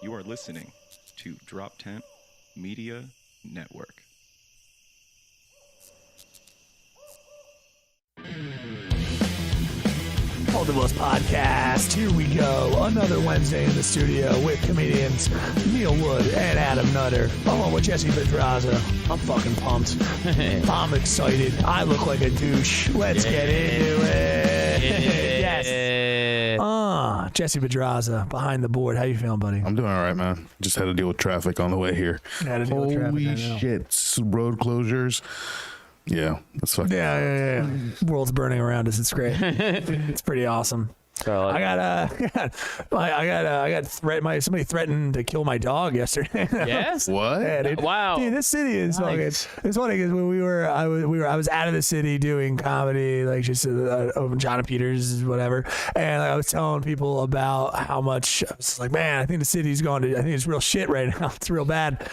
You are listening to Drop Tent Media Network. Cultivus Podcast. Here we go. Another Wednesday in the studio with comedians Neil Wood and Adam Nutter. Along with Jesse Pedraza. I'm fucking pumped. I'm excited. I look like a douche. Let's get into it. Yes. Jesse Pedraza behind the board. How you feeling, buddy? I'm doing all right, man. Just had to deal with traffic on the way here. Holy shit. Road closures. Yeah, that's fucking. Yeah. World's burning around us. It's great. It's pretty awesome. I got somebody threatened to kill my dog yesterday. Yes. What? Yeah, dude. Wow. Dude, this city is nice. fucking. It's funny because when I was out of the city doing comedy, like just over John Peters, whatever, and I was telling people about how much I was like, man, I think the city's going to. I think it's real shit right now. It's real bad.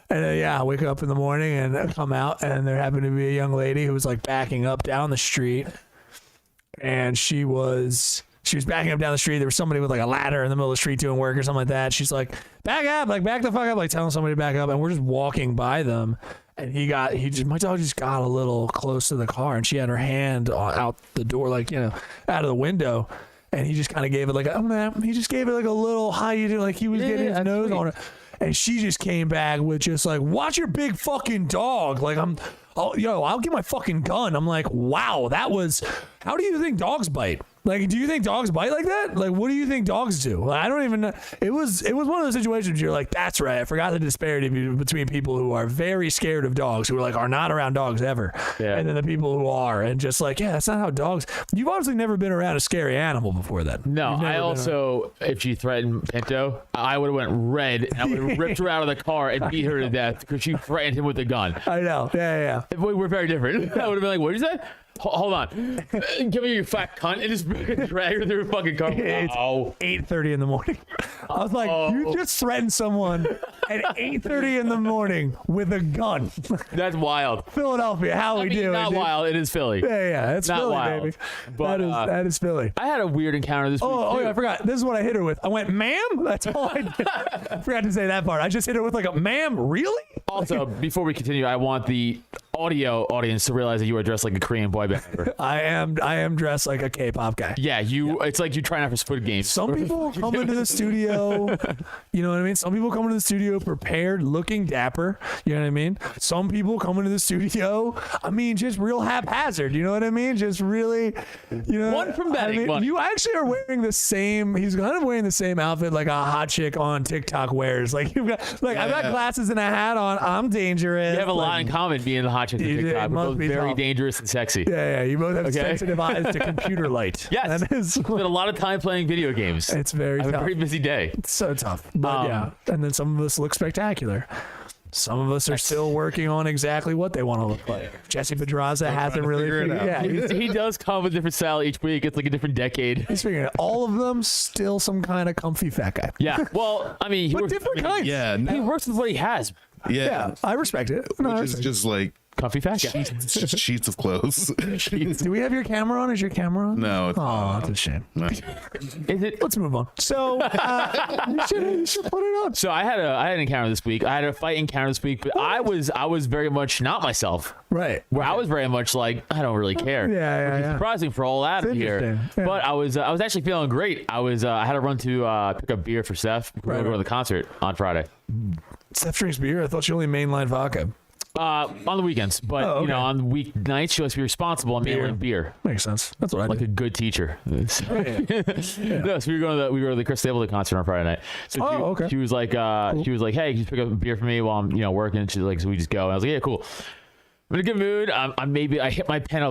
And I wake up in the morning and I come out, and there happened to be a young lady who was like backing up down the street, and she was backing up down the street. There was somebody with like a ladder in the middle of the street doing work or something like that. She's like, back up, like back the fuck up, like telling somebody to back up. And we're just walking by them. And my dog just got a little close to the car, and she had her hand out the door, like, out of the window. And he just kind of gave it like, he just gave it like a little, how you do, like he was getting his nose on it. And she just came back with just like, watch your big fucking dog. Like I'll get my fucking gun. I'm like, wow, how do you think dogs bite? Like, do you think dogs bite like that? Like, what do you think dogs do? Like, I don't even know. It was one of those situations where you're like, that's right. I forgot the disparity between people who are very scared of dogs, who are not around dogs ever. Yeah. And then the people who are, and just like, yeah, that's not how dogs. You've obviously never been around a scary animal before that. No, I also, if she threatened Pinto, I would have went red and I would have ripped her out of the car and beat her to death because she threatened him with a gun. I know. Yeah. We're very different. I would have been like, what is that? Hold on. Give me your fat cunt and just drag her through a fucking car. It's 8:30 in the morning. I was like, you just threatened someone at 8:30 in the morning with a gun. That's wild. Philadelphia, how we doing? Not dude? Wild. It is Philly. Yeah. It's not Philly, wild, baby. But, that is Philly. I had a weird encounter this week. Yeah, I forgot. This is what I hit her with. I went, ma'am? That's all I did. I forgot to say that part. I just hit her with like a, ma'am, really? Also, before we continue, I want the audio audience to realize that you are dressed like a Korean boy band member. I am dressed like a K-pop guy. Yeah, it's like you trying out for Squid Games. Some people come into the studio, you know what I mean? Some people come into the studio prepared, looking dapper, you know what I mean? Some people come into the studio, just real haphazard, you know what I mean? Just really, One from betting money. You actually are wearing the same, he's kind of wearing the same outfit like a hot chick on TikTok wears. Like, I've got glasses and a hat on, I'm dangerous. You have a lot in common being the hot chick on TikTok. We're both very dangerous and sexy. Yeah, you both have sensitive eyes to computer light. Yes. That is. Spent a lot of time playing video games. It's very tough. I have a very busy day. It's so tough. But and then some of us look spectacular. Some of us are still working on exactly what they want to look like. Jesse Pedraza hasn't really figured it out. Yeah, he does come with a different style each week. It's like a different decade. He's figuring it. All of them still some kind of comfy fat guy. Yeah. Well, different kinds. Yeah. He works with what he has. Yeah. I respect it. Which is just like comfy fat guy. It's just sheets of clothes. Do we have your camera on? Is your camera on? No. It's that's a shame. No. Let's move on. So you should put it on. So I had an encounter this week. I had a fight encounter this week, but I was very much not myself. Right. Where I was very much like, I don't really care. Yeah. Surprising for all out of here. Yeah. But I was actually feeling great. I had to run to pick up beer for Steph. We're going to go to the concert on Friday. Steph drinks beer? I thought she only mainline vodka. On the weekends, but on the weeknights, she wants to be responsible and mainline beer. Makes sense. That's what I like do. a good teacher. Yeah. No, so we were going to the Chris Stapleton concert on Friday night. So she was like, cool. She was like, hey, can you pick up a beer for me while I'm working? She's like, so we just go. And I was like, yeah, cool. I'm in a good mood. I hit my pen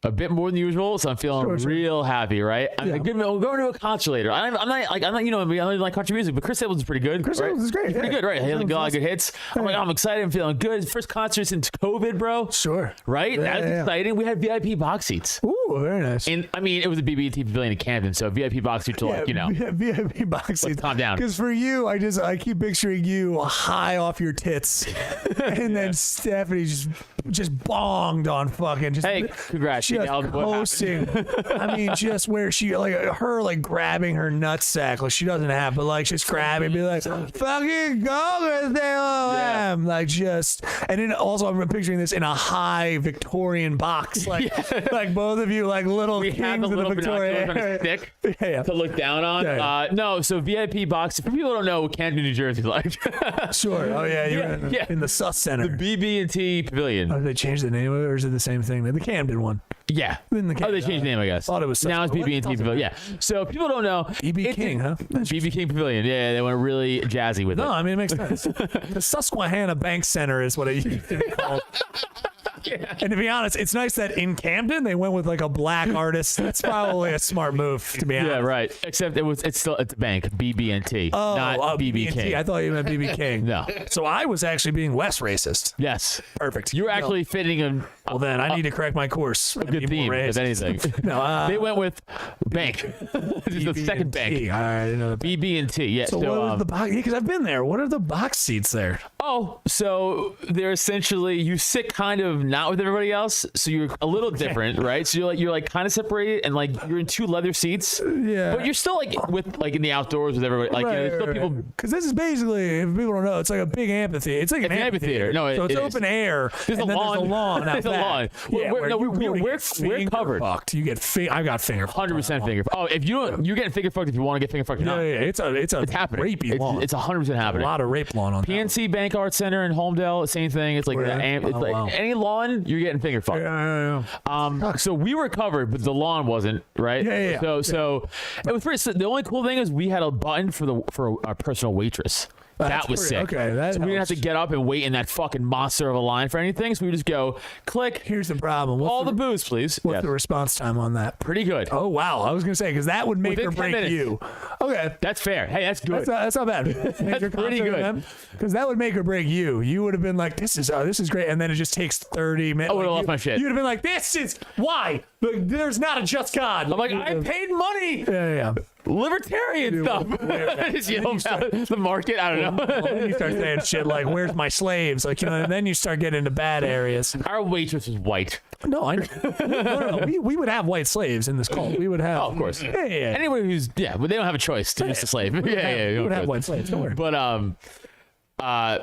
a bit more than usual, so I'm feeling real happy, right? I'm going to a concert later. I'm not I don't like country music, but Chris Stapleton's pretty good. Chris Stapleton's is great. He's pretty good, right? He had a lot of good hits. I'm excited. I'm feeling good. First concert since COVID, bro. Sure. Right? That's exciting. We had VIP box seats. Ooh. Oh, very nice. And I mean, it was a BB&T Pavilion in Camden, so VIP box seats to like, you know, VIP box seats. Calm down. Because for you, I keep picturing you high off your tits, and then Stephanie just bonged on fucking. Just, hey, congrats! Just coasting. I mean, just where she like grabbing her nutsack, like she doesn't have, but like just grabbing, be like, fucking go with them, like just. And then also I'm picturing this in a high Victorian box, like like both of you like little we kings had the in little the Victorian binoculars on a stick to look down on. No, so VIP box. For people who don't know what Camden, New Jersey is like. Sure. Oh yeah, you're in the Sus Center, the BB&T Pavilion. Oh, they changed the name of it, or is it the same thing? The Camden one. Yeah. They changed the name, I guess. Thought it was now it's BB&T Pavilion. Yeah. So people don't know. BB King, huh? BB King Pavilion. Yeah, they went really jazzy with it. No, I mean it makes sense. The Susquehanna Bank Center is what it used to be called. Yeah. And to be honest, it's nice that in Camden they went with like a black artist. That's probably a smart move, to be honest. Yeah, right. Except it's a bank, BB&T, not BB King. I thought you meant BB King. No. So I was actually being less racist. Yes. Perfect. You were actually fitting him. Well, then I need to correct my course. A good theme, if anything. No, they went with bank. This is the second bank. All right, I know BB&T. Yeah. So what was the box? Because I've been there. What are the box seats there? Oh, so they're essentially you sit kind of not with everybody else, so you're a little different, right? So you're like kind of separated, and like you're in two leather seats. Yeah. But you're still like with like in the outdoors with everybody. Like there's still people. Because this is basically, if people don't know, it's like a big amphitheater. It's like an amphitheater. No, so it's open air. There's a lawn. There's a lawn. There's a lawn. Yeah, we're covered. Fucked. You get I got finger. 100% finger. Oh, if you don't, you're getting finger fucked if you want to get finger fucked. Yeah, it's happening. Rapey lawn. It's 100% happening. A lot of rape lawn on PNC Bank Arts Center in Holmdel, same thing. It's like any lawn, you're getting finger fucked. Yeah. So we were covered, but the lawn wasn't, right? Yeah. So it was pretty. The only cool thing is we had a button for our personal waitress. That was sick. Okay, so we didn't have to get up and wait in that fucking monster of a line for anything. So we just go click. Here's the problem. All the booze, please. What's the response time on that? Pretty good. Oh wow, I was gonna say because that would make or break you. Okay, that's fair. Hey, that's good. That's not bad. That's pretty good. Because that would make or break you. You would have been like, this is great, and then it just takes 30 minutes. I would have lost my shit. You'd have been like, this is why. There's not a just God. I'm like, I paid money. Yeah. Libertarian stuff. Just yell about the market. I don't know. Then you start saying shit like, "Where's my slaves?" Like, and then you start getting into bad areas. Our waitress was white. No, I know. No. We would have white slaves in this cult. We would have. Oh, of course. Yeah. Anybody who's but they don't have a choice to just a slave. We would have white slaves. Don't worry. But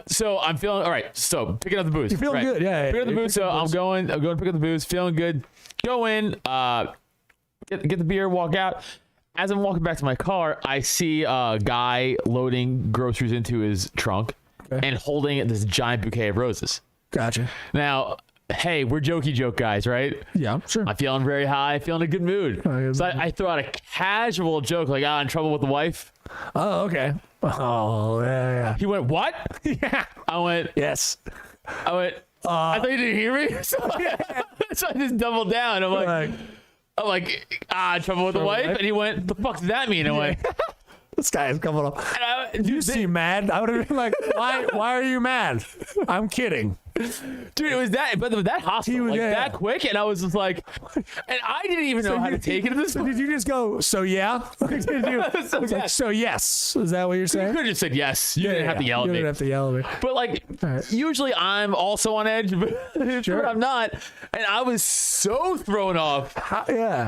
so I'm feeling all right. So picking up the booze. You're feeling good, yeah. Picking up the booze. So I'm going to pick up the booze. Feeling good. Go in. Get the beer. Walk out. As I'm walking back to my car, I see a guy loading groceries into his trunk and holding this giant bouquet of roses. Gotcha. Now, hey, we're jokey joke guys, right? Yeah, sure. I'm feeling very high, feeling in a good mood. So I throw out a casual joke like, in trouble with the wife. Oh, okay. Oh, yeah. He went, what? Yeah. I went, yes. I went, I thought you didn't hear me. So I just doubled down. I'm like, trouble with the wife? And he went, the fuck does that mean? I went, this guy is coming up. You seem mad. I would have been like, why are you mad? I'm kidding. Dude, it was that hostile, that quick, and I was just like, and I didn't even know how to take it at this point. Did you just go, so yeah? So yes. Is that what you're saying? You could have just said yes. You didn't have to yell at me. You didn't have to yell at me. But usually I'm also on edge, but I'm not. And I was so thrown off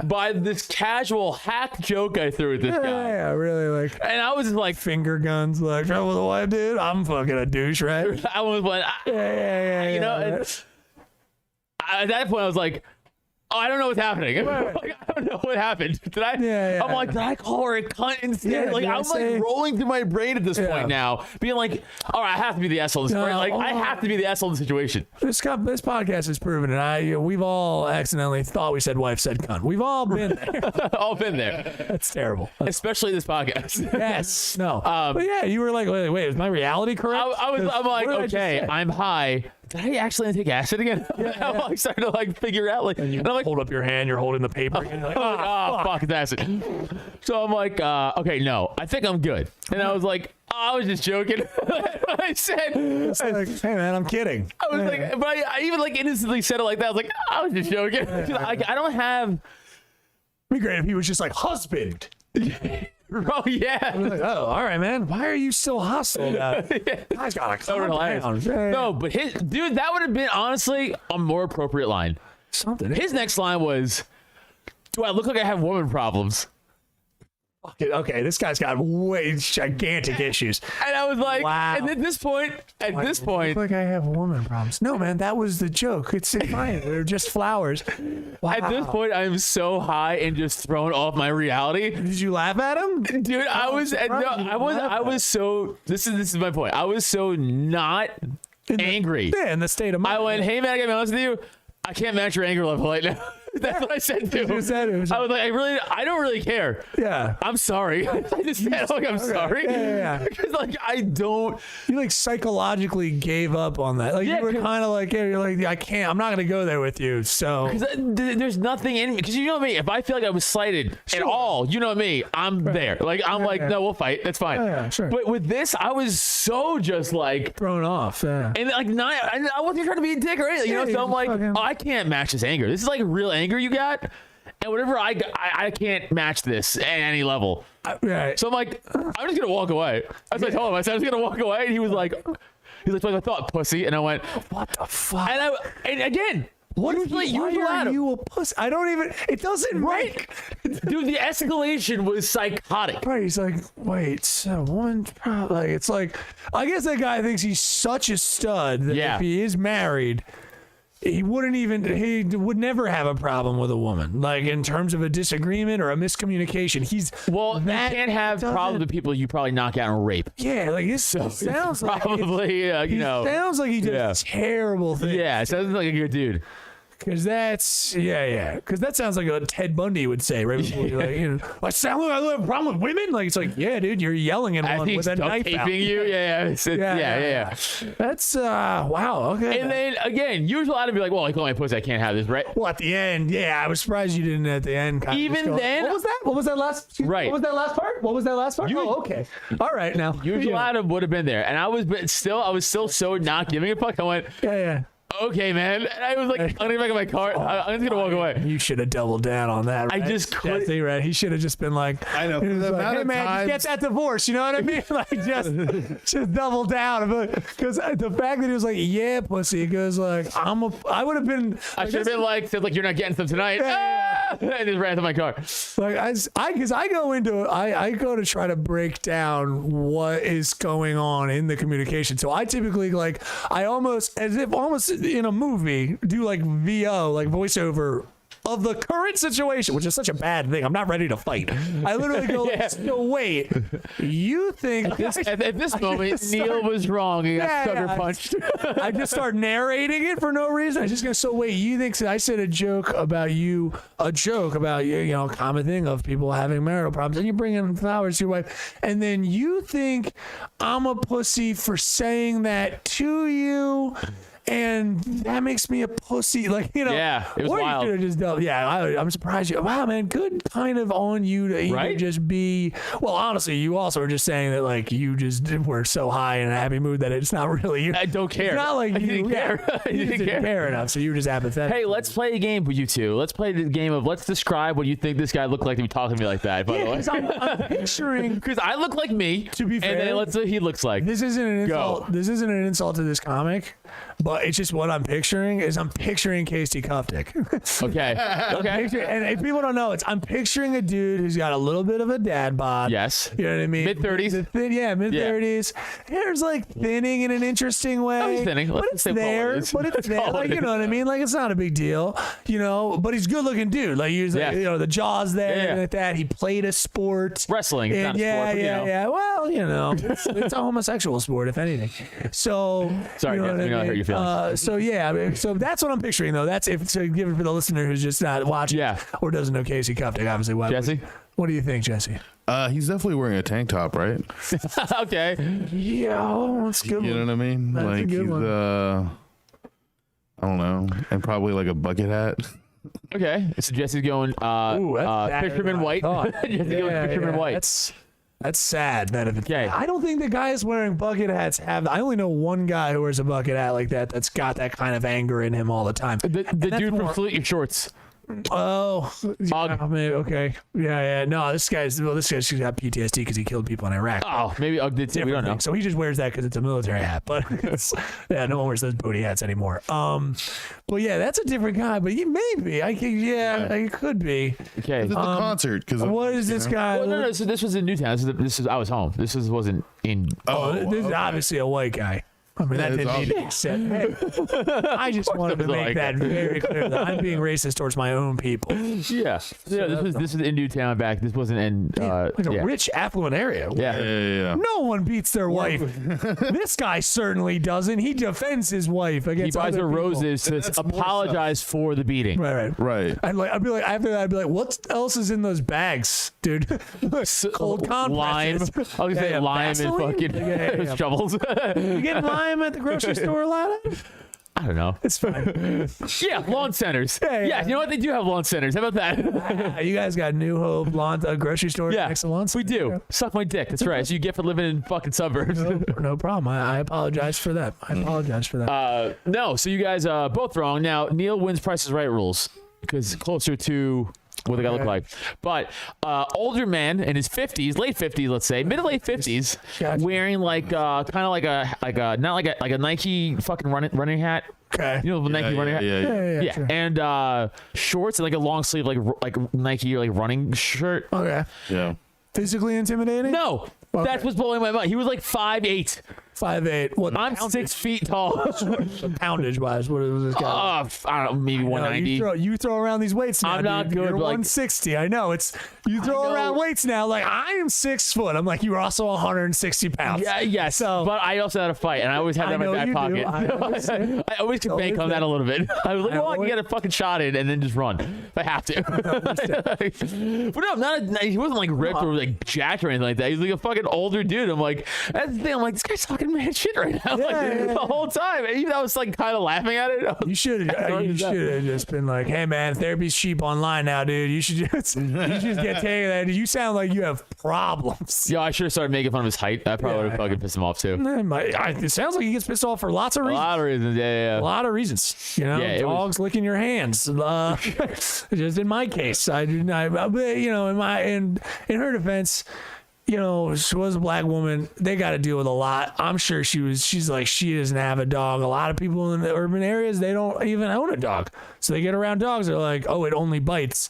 by this casual hack joke I threw at this guy. Yeah, really And I was just like, finger guns, like, trouble with the wife, dude. I'm fucking a douche, right? I was like, you know, and at that point I was like, I don't know what's happening. I don't know what happened. Did I call her a cunt instead? I'm rolling through my brain at this point now, being like, all right, I have to be the asshole in this I have to be the asshole in the situation. This podcast has proven it. We've all accidentally thought we said wife, said cunt. We've all been there. All been there. That's terrible. Especially this podcast. Yes. No. But yeah, you were like, wait, is my reality correct? I'm like, okay, I'm high. Did I actually take acid again? I'm starting to figure out and I'm like, hold up your hand, you're holding the paper. And you're like, fuck, it's acid. So I'm like, okay, no, I think I'm good. And I was like, I was just joking. I said, hey man, I'm kidding. I was like, but I even innocently said it like that. I was like, I was just joking. I don't have It'd be great if he was just like husband. Oh yeah. Like, oh, all right, man. Why are you so hostile about it? Guy's got to calm down. No, but dude, that would have been honestly a more appropriate line. Something. His next line was, "Do I look like I have woman problems?" Okay, this guy's got way gigantic issues. And I was like, wow. And at this point, I look like I have woman problems. No, man, that was the joke. It's fine. They're just flowers. Wow. At this point, I am so high and just thrown off my reality. Did you laugh at him, dude? I was so. This is my point. I was so not angry. Yeah, in the state of mind. I went, hey man, I gotta be honest with you. I can't match your anger level right now. That's what I said to him. I was like, I don't really care. Yeah. I'm sorry. I just said, I'm sorry. Yeah. Because like, I don't. You like psychologically gave up on that. Like you were kind of like, you're like, I can't. I'm not gonna go there with you. So. Because there's nothing in me. Because you know me. If I feel like I was slighted at all, you know me. I'm there. Like I'm no, we'll fight. That's fine. Yeah, sure. But with this, I was so just like thrown off. Yeah. And like, I wasn't trying to be a dick or anything. You know. So I'm like, I can't match this anger. This is like real anger you got, and whatever I can't match this at any level. Right. So I'm like, I'm just gonna walk away. That's what I told him. I said I was gonna walk away, and he was like, I thought, pussy, and I went, what the fuck? And again, why are you a pussy? I don't even. It doesn't make. Dude, the escalation was psychotic. Right. He's like, wait, so one. Like it's like, I guess that guy thinks he's such a stud that if he is married, he would never have a problem with a woman. Like in terms of a disagreement or a miscommunication, you can't have problems with people you probably knock out and rape. Yeah, like this sounds probably like sounds like he did a terrible thing. Yeah, it sounds like a good dude. Because that's because that sounds like what Ted Bundy would say, right? Like, I sound like I have a problem with women. Like it's like, yeah, dude, you're yelling at one with a knife out. You. Yeah. That's wow. Okay. And then again, usually I'd be like, well, I call my pussy, I can't have this, right? Well, at the end, I was surprised you didn't at the end. Even then, what was that? What was that last? Right. What was that last part? Oh, okay. All right, now. Usually Adam would have been there, and I was still so not giving a fuck. I went, yeah. Okay, man. And I was like, I'm gonna get back in my car. I'm just gonna walk away. You should have doubled down on that. Right? I just couldn't. Right? He should have just been like, I know. Hey man, just get that divorce. You know what I mean? Like just double down. Because the fact that he was like, yeah, pussy. He goes like, I would have been. I should have been like, said like, you're not getting some tonight. And just ran to my car. Like because I go to try to break down what is going on in the communication. So I typically I almost in a movie do like VO, like voiceover of the current situation, which is such a bad thing. I'm not ready to fight. I literally go, so wait, you think at this moment Neil was wrong. He got sucker punched. I just start narrating it for no reason. I just go, so wait, you think I said a joke about you, a common thing of people having marital problems, and you bring in flowers to your wife, and then you think I'm a pussy for saying that to you. And that makes me a pussy, Yeah, it was wild. You just I'm surprised you. Wow, man, good kind of on you to even just be. Well, honestly, you also were just saying that you just were so high in a happy mood that it's not really you. I don't care. It's not like I didn't care. You didn't care enough, so you were just apathetic. Hey, let's play a game with you two. Let's play the game of let's describe what you think this guy looked like to be talking to me like that. By the way, I'm picturing because I look like me. To be fair, and then let's see what he looks like. This isn't an insult. This isn't an insult to this comic. But it's just what I'm picturing Casey Kuptik. Okay. And if people don't know, I'm picturing a dude who's got a little bit of a dad bod. Yes. You know what I mean? Mid-30s. Mid-30s. Hair's thinning in an interesting way. Oh, he's thinning. But it's there. You know what I mean? It's not a big deal. But he's a good looking dude. He's the jaw's there and like that. He played a sport. Wrestling. It's not a sport, yeah. Well, it's a homosexual sport, if anything. So sorry, I hurt your feelings. So that's what I'm picturing though. That's give it for the listener who's just not watching or doesn't know Casey Kuptik, obviously. Jesse? What do you think, Jesse? He's definitely wearing a tank top, right? Okay. Yeah, that's good. You know what I mean? That's a good one. I don't know, and probably a bucket hat. Okay, so Jesse's going fisherman white. Jesse's going fisherman white. That's sad. Okay. I don't think the guys wearing bucket hats have. I only know one guy who wears a bucket hat like that. That's got that kind of anger in him all the time. The dude from Salute Your Shorts. Oh, yeah, maybe, okay. Yeah. No, this guy's got PTSD because he killed people in Iraq. Oh, maybe Ugg did too. We don't know. So he just wears that because it's a military hat. But no one wears those booty hats anymore. But yeah, that's a different guy. But maybe it could be. Okay. It's the concert. Because what is this guy? Well, no. So this was in Newtown. This is I was home. Wasn't in. This is obviously a white guy. I mean, that didn't need to be said. Hey, I just wanted to make that very clear that I'm being racist towards my own people. Yeah. This is in Newtown back. This wasn't in a rich, affluent area. Yeah. No one beats their wife. This guy certainly doesn't. He defends his wife against He buys her other people. roses to apologize for the beating. Right. I'd be like, after that, I'd be like, what else is in those bags, dude? Cold lime. compresses. I was gonna say lime Vaseline? and fucking shovels. You get lime at the grocery store a lot? I don't know. It's fine. Yeah, lawn centers. Yeah. You know what? They do have lawn centers. How about that? You guys got New Hope lawn grocery store next to lawn we do. Yeah. Suck my dick. That's right. So you get for living in fucking suburbs. No problem. I apologize for that. No, so you guys both wrong. Now, Neil wins Price is Right rules because closer to what the guy look like. But older man in his 50s, late 50s, let's say, mid to late 50s, wearing like kind of like a not like a Nike fucking running hat. Okay. You know the Nike running hat? Yeah. Sure. And shorts and like a long sleeve like Nike like running shirt. Okay. Yeah. Physically intimidating? No. Okay. That's what's blowing my mind. He was like 5'8". 5'8". What? I'm 6 feet tall. Poundage wise, what was this guy? I don't know, maybe 190. You throw around these weights now. I'm not dude. good. You're But 160. I know. You throw around weights now. Like I am 6 foot. I'm like, you are also 160 pounds. Yeah. So, but I also had a fight, and I always had that in my back pocket. I always could bank on that a little bit. I was like, well, I can get a fucking shot in and then just run if I have to. But no, he wasn't like ripped or like jacked or anything like that. He's like a fucking older dude. I'm like, that's the thing. I'm like, this guy's talking mad shit right now. The whole time. And even I was like kind of laughing at it. You should have just been like, hey man, therapy's cheap online now, dude. You should just get taken that. You sound like you have problems. Yeah, I should have started making fun of his height. That probably would have fucking pissed him off too. It sounds like he gets pissed off for lots of reasons. A lot of reasons, yeah. A lot of reasons. You know, dogs licking your hands. Just in my case, I do not. You know, in her defense, you know, she was a black woman. They got to deal with a lot. I'm sure she's like, she doesn't have a dog. A lot of people in the urban areas, they don't even own a dog. So they get around dogs. They're like, oh, it only bites.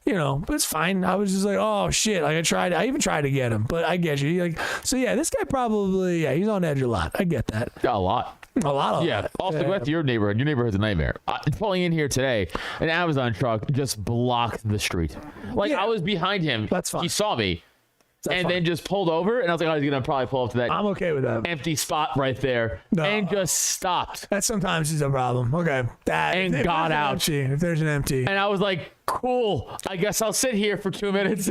You know, but it's fine. I was just like, oh shit. Like I even tried to get him, but I get you. Like, so yeah, this guy probably, he's on edge a lot. I get that. A lot. Yeah. Also, go back to your neighborhood. Your neighborhood's a nightmare. Pulling in here today, an Amazon truck just blocked the street. Like I was behind him. That's fine. He saw me. Then just pulled over, and I was like, he's going to probably pull up to that I'm okay with that. empty spot right there, and just stopped. That sometimes is a problem. Okay. And got out. If there's an empty. And I was like, cool. I guess I'll sit here for 2 minutes.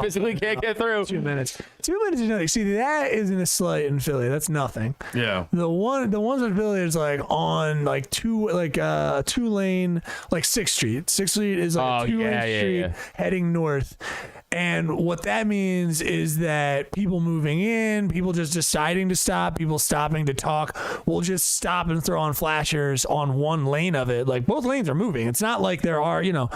Physically can't get through. 2 minutes. 2 minutes is nothing. See, that isn't a slight in Philly. That's nothing. Yeah. The ones in Philly is like on like two lane, like 6th Street. 6th Street is like a 2-lane street heading north. And what that means is that people moving in, people just deciding to stop, people stopping to talk, will just stop and throw on flashers on one lane of it. Like both lanes are moving. It's not like there are, you know,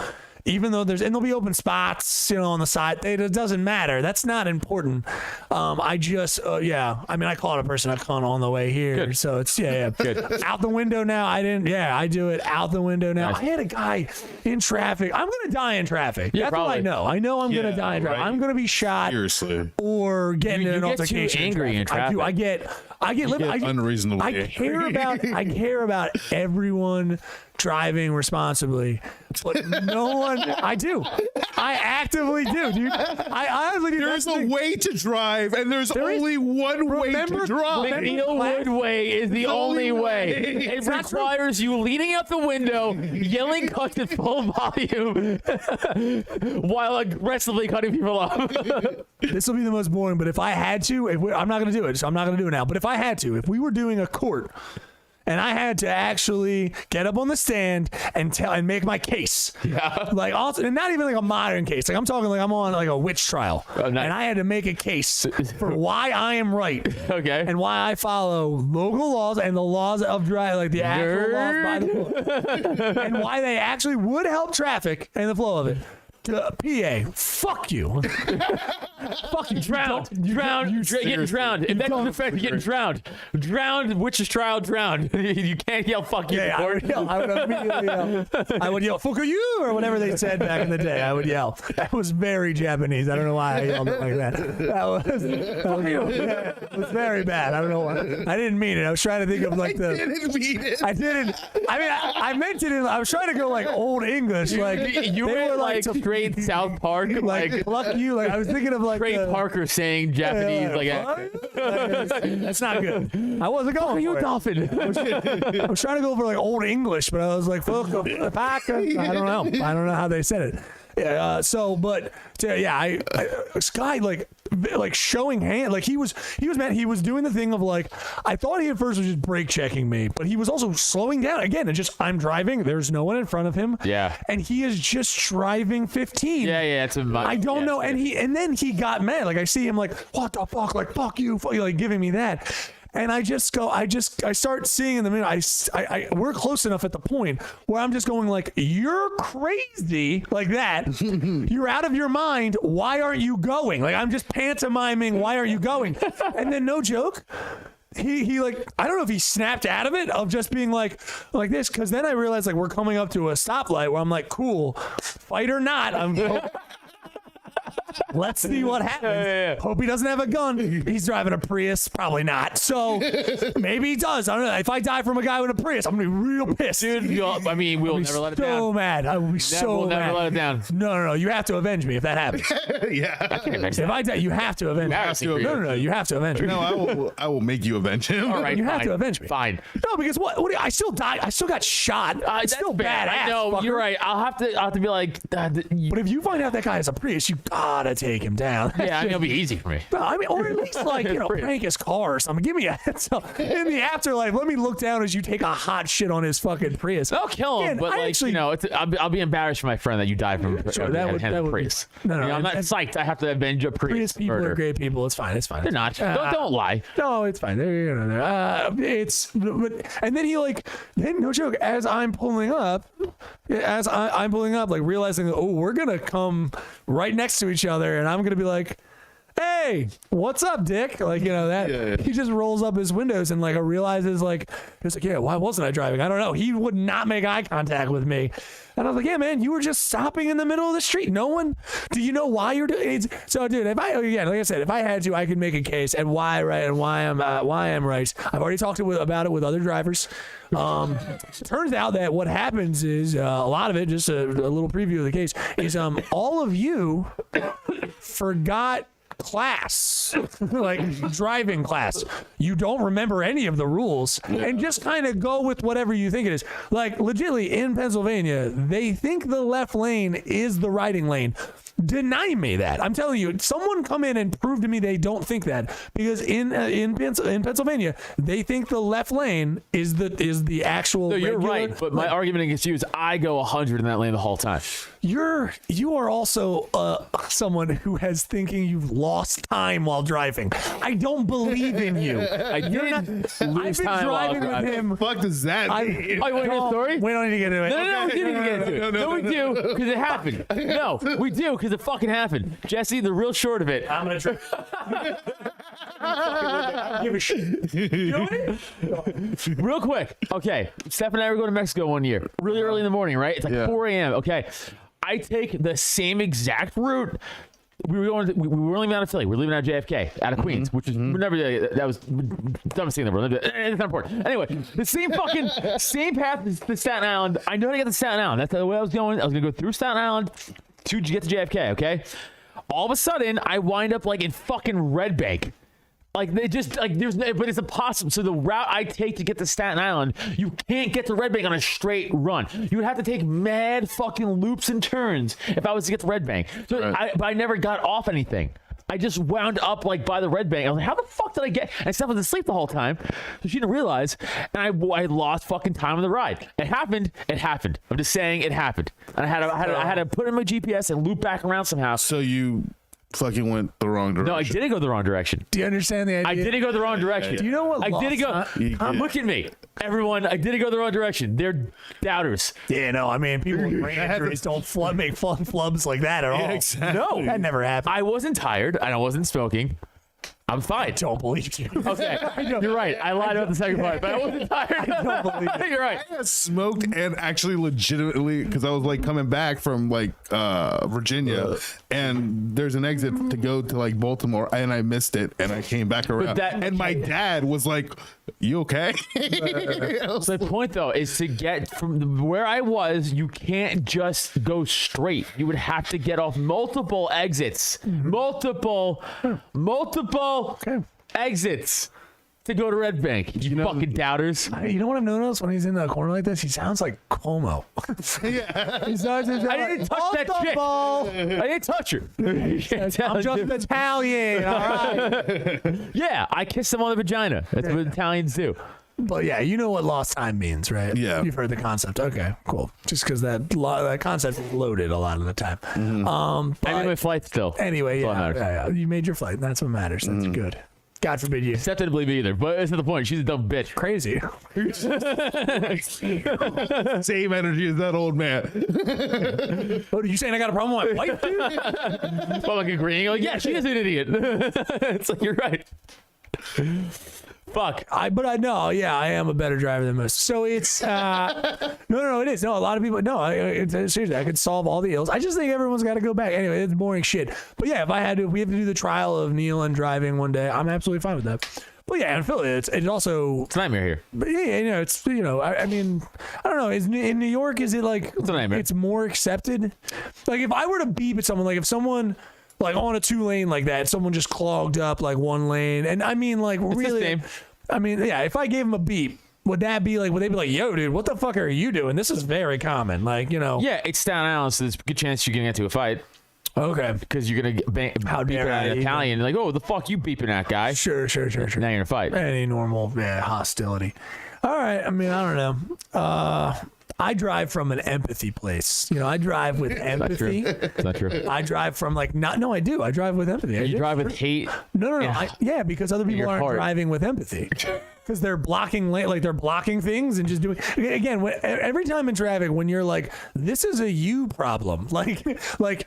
even though there'll be open spots, you know, on the side. It doesn't matter. That's not important. I just, I mean, I called a person a cunt on the way here. Good. So it's, Good. Out the window now. I do it out the window now. Nice. I had a guy in traffic. I'm going to die in traffic. Yeah, that's probably. What I know. I know I'm going to die in traffic. Right. I'm going to be shot. Seriously. Or get in an altercation. Too angry in traffic. I get unreasonable. I care about everyone driving responsibly, but no one. I do. I actively do, dude. I honestly do. There's a way to drive, and there's only one way to drive. The Eelwood way is the only way. It requires you leaning out the window, yelling cuts at full volume, while aggressively cutting people off. This will be the most boring, but if I had to, I'm not going to do it, so I'm not going to do it now. But if I had to, if we were doing a court, and I had to actually get up on the stand and make my case. Yeah. Like also, and not even like a modern case. Like I'm talking like I'm on like a witch trial, and I had to make a case for why I am right. Okay. And why I follow local laws and the laws of driving, like the actual laws by the book, and why they actually would help traffic and the flow of it. PA, fuck you. Fuck you. Drowned. You're getting drowned. If that's the effect, you're getting drowned. Drowned, witch's trial, drowned. You can't yell fuck you. Yeah, I would immediately yell. I would yell, fuck you, or whatever they said back in the day. I would yell. That was very Japanese. I don't know why I yelled it like that. It was very bad. I don't know why. I didn't mean it. I was trying to think of like I didn't mean it. I didn't. I mean, I meant it I was trying to go like old English. Like you were like straight South Park, like fuck you. Like I was thinking of like Trey Parker saying Japanese, that's not good. I wasn't going. you for dolphin? I was trying to go for like old English, but I was like, fuck, I don't know. I don't know how they said it. Yeah. Sky like showing hand, like he was mad. He was doing the thing of like, I thought he at first was just brake checking me, but he was also slowing down again. And just I'm driving. There's no one in front of him. Yeah. And he is just driving 15. Yeah. It's I don't know. And then he got mad. Like I see him like, what the fuck? Like fuck you, like giving me that. And I start seeing in the minute, we're close enough at the point where I'm just going like, you're crazy like that. You're out of your mind. Why aren't you going? Like, I'm just pantomiming. Why aren't you going? And then no joke. He like, I don't know if he snapped out of it of just being like this. Cause then I realized like we're coming up to a stoplight where I'm like, cool, fight or not. Let's see what happens. Yeah. Hope he doesn't have a gun. He's driving a Prius. Probably not. So maybe he does. I don't know. If I die from a guy with a Prius, I'm going to be real pissed. Dude, we'll never let it down. So mad. I will be so mad. Never let it down. No. You have to avenge me if that happens. Yeah. If I die, you have to avenge me. No. You have to avenge me. No, I will make you avenge him. All right, you have to avenge me. Fine. No, because what I still died. I still got shot. It's still badass. No, you're right. I'll have to be like. But if you find out that guy has a Prius, you gotta take him down. Yeah, I mean, it'll be easy for me. I mean, or at least like prank his car or something. Give me so in the afterlife. Let me look down as you take a hot shit on his fucking Prius. I'll kill him, but I'll be embarrassed for my friend that you died from Prius. No, I'm not psyched. I have to avenge a Prius people murder. are great people. It's fine. They're not. Don't lie. No, it's fine. And then he no joke. As I'm pulling up, like realizing, we're gonna come right next to each other, and I'm gonna be like, hey, what's up, Dick? Like, that. Yeah. He just rolls up his windows and realizes he's like, yeah, why wasn't I driving? I don't know. He would not make eye contact with me. And I was like, yeah, man, you were just stopping in the middle of the street. No one, do you know why you're doing it? So, dude, like I said, if I had to, I could make a case and why I'm right. I've already talked about it with other drivers. Turns out that what happens is a lot of it, just a little preview of the case, is all of you forgot class, like driving class. You don't remember any of the rules and just kind of go with whatever you think it is. Like legitimately in Pennsylvania, they think the left lane is the riding lane. Deny me that. I'm telling you, someone come in and prove to me they don't think that, because in Pennsylvania they think the left lane is the actual. No, you're right. But my argument against you is I go 100 in that lane the whole time. You are also someone who has thinking you've lost time while driving. I don't believe in you. I've been driving with him. What the fuck does that mean? You want to hear a story? We don't need to get into it. No, we do need to get into it. No, we do, because it happened. No, we do, because it fucking happened. Jesse, the real short of it. I'm gonna try. Give a shit. Real quick. Okay, Steph and I were going to Mexico one year, really early in the morning, right? It's like 4 a.m. Okay, I take the same exact route. We were leaving out of Philly. We were leaving out of JFK, out of Queens, which is never, that was dumbest thing in the world. It's not important. Anyway, the same path to Staten Island. I know how to get to Staten Island. That's the way I was going. I was going to go through Staten Island to get to JFK, okay? All of a sudden, I wind up in fucking Red Bank. But it's impossible. So the route I take to get to Staten Island, you can't get to Red Bank on a straight run. You would have to take mad fucking loops and turns if I was to get to Red Bank. So right. I never got off anything. I just wound up like by the Red Bank. I was like, how the fuck did I get? And Steph was asleep the whole time, so she didn't realize. And I lost fucking time on the ride. It happened. It happened. I'm just saying it happened. And I had to put in my GPS and loop back around somehow. So you fucking went the wrong direction. No, I didn't go the wrong direction. Do you understand the idea? I didn't go the wrong direction. Do you know what? I didn't go. Look at me, everyone. I didn't go the wrong direction. They're doubters. Yeah, no. I mean, people with brain injuries don't make flubs like that at all. Exactly. No, that never happened. I wasn't tired and I wasn't smoking. I'm fine. I don't believe you. Okay, you're right. I lied about the second part, but I wasn't tired. I don't believe it. You're right. I smoked and actually legitimately, because I was like coming back from like Virginia, and there's an exit to go to like Baltimore, and I missed it, and I came back around. And my dad was like, "You okay?" So the point though is to get from where I was, you can't just go straight. You would have to get off multiple exits, multiple exits to go to Red Bank. You fucking doubters. You know what I've noticed when he's in the corner like this? He sounds like Cuomo. Yeah. He sounds like, I didn't touch that chick. I didn't touch her. I'm just Italian. All right. Yeah, I kissed him on the vagina. That's what Italians do. But yeah, you know what lost time means, right? Yeah. You've heard the concept. Okay, cool. Just because that concept is loaded a lot of the time. I made my flight still. Anyway, That's yeah, you made your flight. That's what matters. That's good. God forbid you. Steph didn't believe me either, but it's not the point. She's a dumb bitch. Crazy. Same energy as that old man. What are you saying? I got a problem with my wife, dude? Well, like agreeing, like, yeah, she is an idiot. It's like, you're right. Fuck. But I know, yeah, I am a better driver than most. So it's no, it is. No, a lot of people. No, seriously, I could solve all the ills. I just think everyone's got to go back. Anyway, it's boring shit. But yeah, if we have to do the trial of Neil and driving one day, I'm absolutely fine with that. But yeah, in Philly, it's also It's a nightmare here. But yeah, it's I mean, I don't know. In New York, is it like It's a nightmare. It's more accepted? Like if I were to beep at someone, like if someone. Like on a 2-lane like that, someone just clogged up like one lane, and I mean like It's really. the same. I mean, yeah. If I gave them a beep, would they be like, yo, dude, what the fuck are you doing? This is very common. Like, you know. Yeah, it's Staten Island, so there's a good chance you're gonna get into a fight. Okay. Because you're gonna beep at an Italian, like, oh, the fuck you beeping at, guy? Sure. Now you're in a fight. Any normal hostility. All right. I mean, I don't know. I drive from an empathy place. You know, I drive with empathy. It's not true. I drive from I do. I drive with empathy. You drive with hate. No. Yeah. Because other people aren't driving with empathy. Because they're blocking they're blocking things and just doing again. Every time in traffic, when you're like, this is a you problem. Like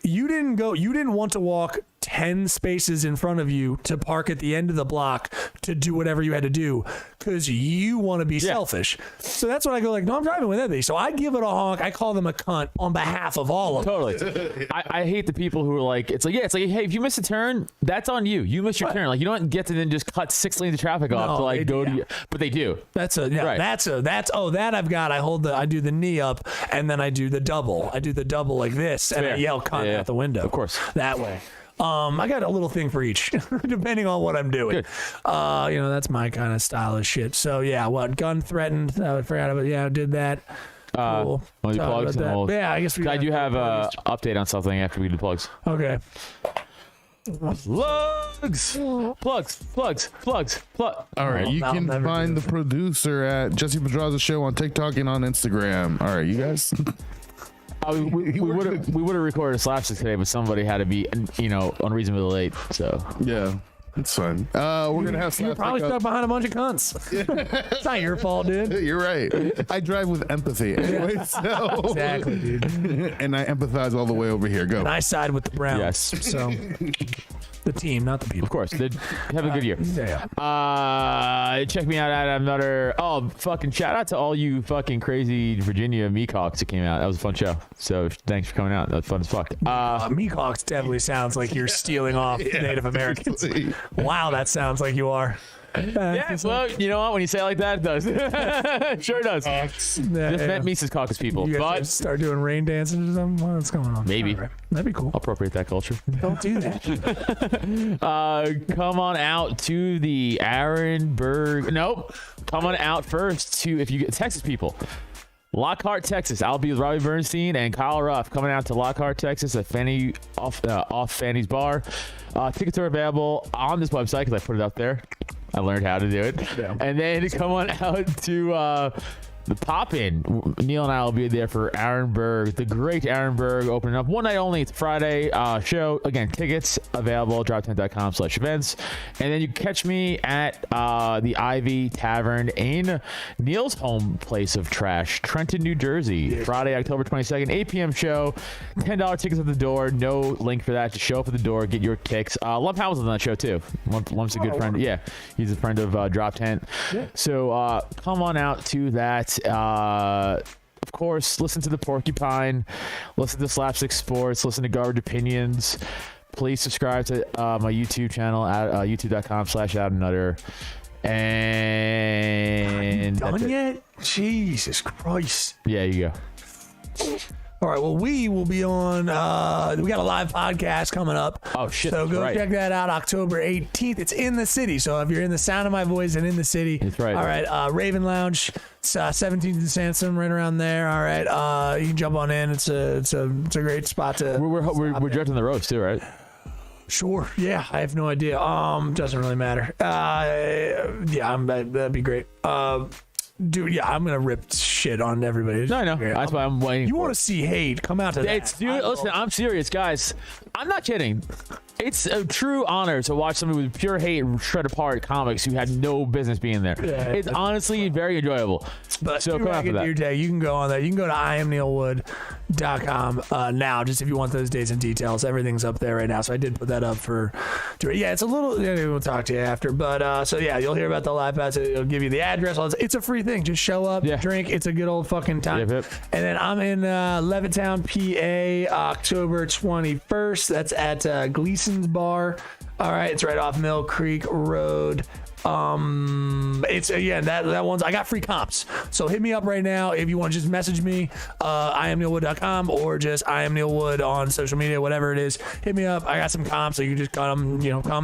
you didn't want to walk 10 spaces in front of you to park at the end of the block to do whatever you had to do because you want to be selfish. So that's when I go like, no, I'm driving with empathy. So I give it a honk. I call them a cunt on behalf of all of them. Totally. I hate the people who are like, it's like, hey, if you miss a turn, that's on you. You missed your turn. Like you don't get to then just cut 6 lanes of traffic off to like go to you. But they do. That I do the knee up and then I do the double. I do the double like this and I yell cunt out the window. Of course. That way. I got a little thing for each, depending on what I'm doing. Good. That's my kind of style of shit. So yeah, gun threatened. I forgot about. Yeah, I did that. Cool. Plugs and yeah, I guess I do have a update on something after we do plugs. Okay. Plugs. All right, you can find the producer at Jesse Pedraza Show on TikTok and on Instagram. All right, you guys. We would have recorded a slapstick today, but somebody had to be unreasonably late. So yeah, it's fine. We're gonna have you're probably stuck behind a bunch of cunts. It's not your fault, dude. You're right. I drive with empathy anyway, so exactly, dude. And I empathize all the way over here. Go. And I side with the Browns. Yes. So the team, not the people. Of course, they have a good year. Yeah. Check me out at another. Oh, fucking shout out to all you fucking crazy Virginia Meacocks that came out. That was a fun show. So thanks for coming out. That was fun as fuck. Meacocks definitely sounds like you're stealing off Native Americans. Wow, that sounds like you are. Yeah, well, you know what? When you say it like that, it does. It sure does. Just met Mises Caucus people. You guys but start doing rain dances or something? What's going on? Maybe. Right. That'd be cool. I'll appropriate that culture. Don't do that. Come on out to the Aaronburg. Nope. Come on out first to, if you get Texas people. Lockhart, Texas. I'll be with Robbie Bernstein and Kyle Ruff coming out to Lockhart, Texas at Fanny off Fanny's Bar. Tickets are available on this website because I put it up there. I learned how to do it. Yeah. And then come on out to the Pop-In. Neil and I will be there for Aaron Berg, the great Aaron Berg, opening up one night only. It's a Friday show. Again, tickets available, drop10.com/events. And then you can catch me at the Ivy Tavern in Neil's home place of trash, Trenton, New Jersey. Friday, October 22nd, 8 p.m. show. $10 tickets at the door. No link for that. Just show up at the door, get your kicks. Lump Hamilton's on that show too. Lump's a good friend. Yeah, he's a friend of Drop 10. Yeah. So come on out to that. Of course, listen to the Porcupine, listen to Slapstick Sports, listen to Garbage Opinions. Please subscribe to my YouTube channel at youtube.com/AdamNutter. And done yet? Jesus Christ. Yeah, you go. All right, well, we will be on, we got a live podcast coming up. Oh, shit. So go check that out, October 18th. It's in the city. So if you're in the sound of my voice and in the city. That's right. All right, Raven Lounge, 17th and Sansom, right around there. All right, you can jump on in. It's a great spot to. We're directing the roast too, right? Sure. Yeah, I have no idea. Doesn't really matter. That'd be great. Dude, yeah, I'm gonna rip shit on everybody. No, I know. That's why I'm waiting. You want to see hate? Come out to that. Dude, listen, I'm serious, guys. I'm not kidding. It's a true honor to watch somebody with pure hate shred apart comics who had no business being there. Yeah, it's honestly very enjoyable. But so come after that. Your day, you can go on that. You can go to IamNeilWood.com now, just if you want those dates and details. Everything's up there right now. So I did put that up for. Yeah, it's a little. We'll talk to you after. But so yeah, you'll hear about the live pass. It'll give you the address. It's a free thing. Just show up, drink. It's a good old fucking time. Yep. And then I'm in Levittown, PA, October 21st. That's at Gleason's Bar. All right, it's right off Mill Creek Road. It's that one's, I got free comps, so hit me up right now if you want to just message me, IamNeilWood.com or just IamNeilWood on social media, whatever it is. Hit me up. I got some comps, so you can just come